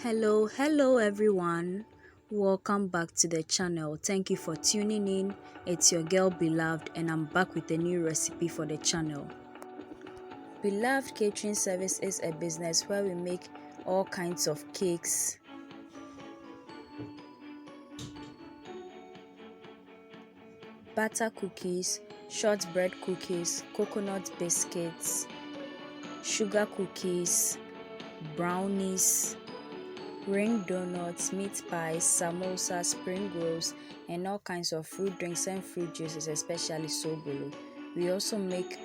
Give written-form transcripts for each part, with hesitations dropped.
Hello everyone. Welcome back to the channel. Thank you for tuning in. It's your girl Beloved and I'm back with a new recipe for the channel. Beloved Catering Service is a business where we make all kinds of cakes, butter cookies, shortbread cookies, coconut biscuits, sugar cookies, brownies, ring donuts, meat pies, samosas, spring rolls, and all kinds of fruit drinks and fruit juices, especially sobolo. We also make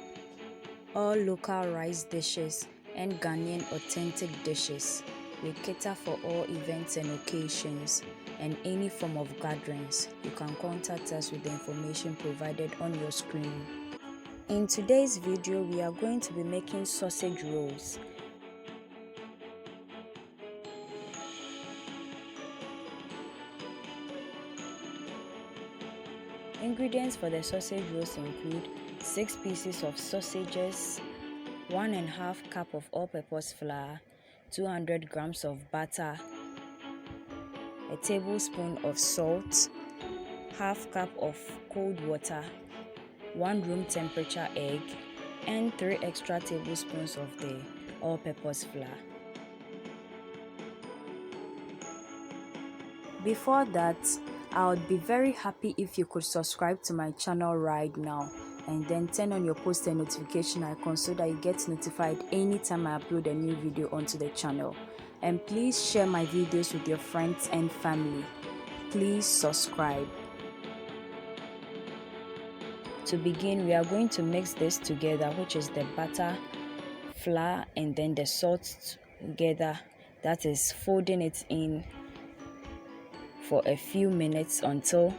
all local rice dishes and Ghanaian authentic dishes. We cater for all events and occasions and any form of gatherings. You can contact us with the information provided on your screen. In today's video, we are going to be making sausage rolls. Ingredients for the sausage rolls include 6 pieces of sausages, 1.5 cup of all-purpose flour, 200 grams of butter, a tablespoon of salt, half cup of cold water, 1 room temperature egg, and 3 extra tablespoons of the all-purpose flour. Before that, I would be very happy if you could subscribe to my channel right now and then turn on your post and notification icon so that you get notified anytime I upload a new video onto the channel. And please share my videos with your friends and family. Please subscribe. To begin, we are going to mix this together, which is the butter, flour, and then the salt together. That is folding it in for a few minutes until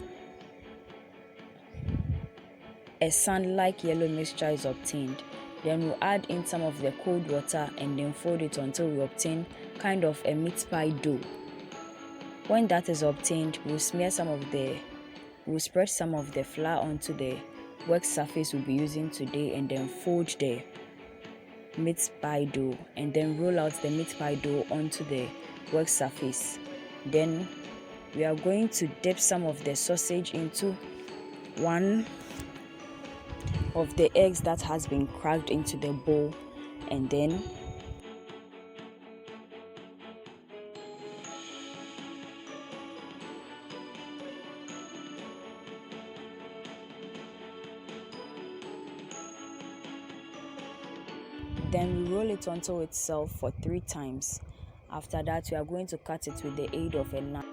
a sand-like yellow mixture is obtained. Then we'll add in some of the cold water and then fold it until we obtain kind of a meat pie dough. When that is obtained, we'll spread some of the flour onto the work surface we'll be using today and then fold the meat pie dough and then roll out the meat pie dough onto the work surface. Then we are going to dip some of the sausage into one of the eggs that has been cracked into the bowl, and then we roll it onto itself for 3 times. After that, we are going to cut it with the aid of a knife.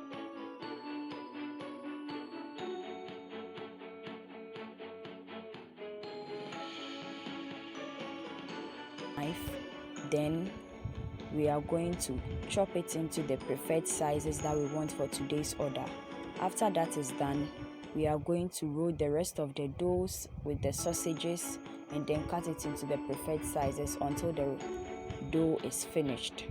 Then we are going to chop it into the preferred sizes that we want for today's order. After that is done, we are going to roll the rest of the doughs with the sausages and then cut it into the preferred sizes until the dough is finished.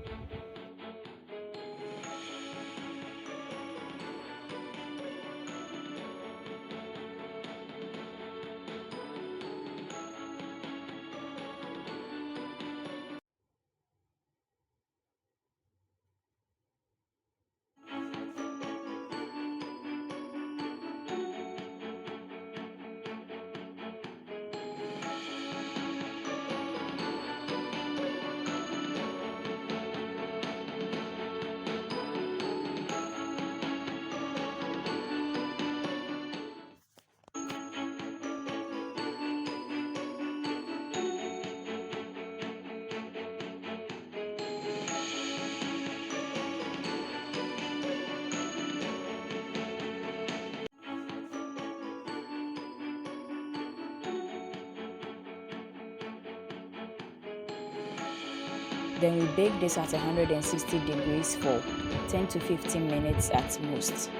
Then we bake this at 160 degrees for 10 to 15 minutes at most.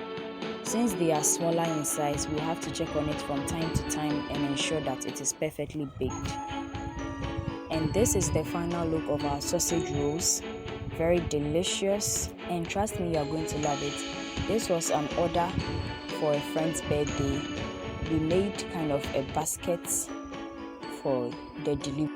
Since they are smaller in size, we have to check on it from time to time and ensure that it is perfectly baked. And this is the final look of our sausage rolls. Very delicious, and trust me, you are going to love it. This was an order for a friend's birthday. We made kind of a basket for the delivery.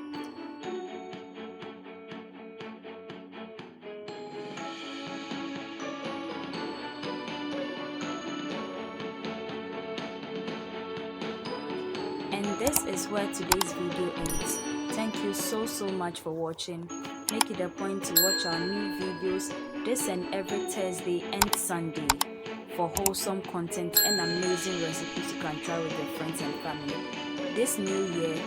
And this is where today's video ends. Thank you so much for watching. Make it a point to watch our new videos this and every Thursday and Sunday for wholesome content and amazing recipes you can try with your friends and family. This new year,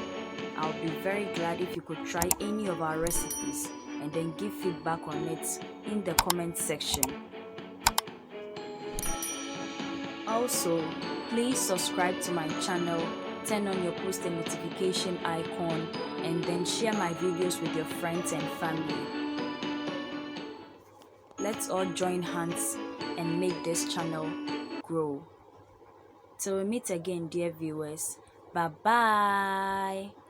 I'll be very glad if you could try any of our recipes and then give feedback on it in the comment section. Also, please subscribe to my channel, turn on your post and notification icon, and then share my videos with your friends and family. Let's all join hands and make this channel grow. Till we meet again, dear viewers. Bye bye.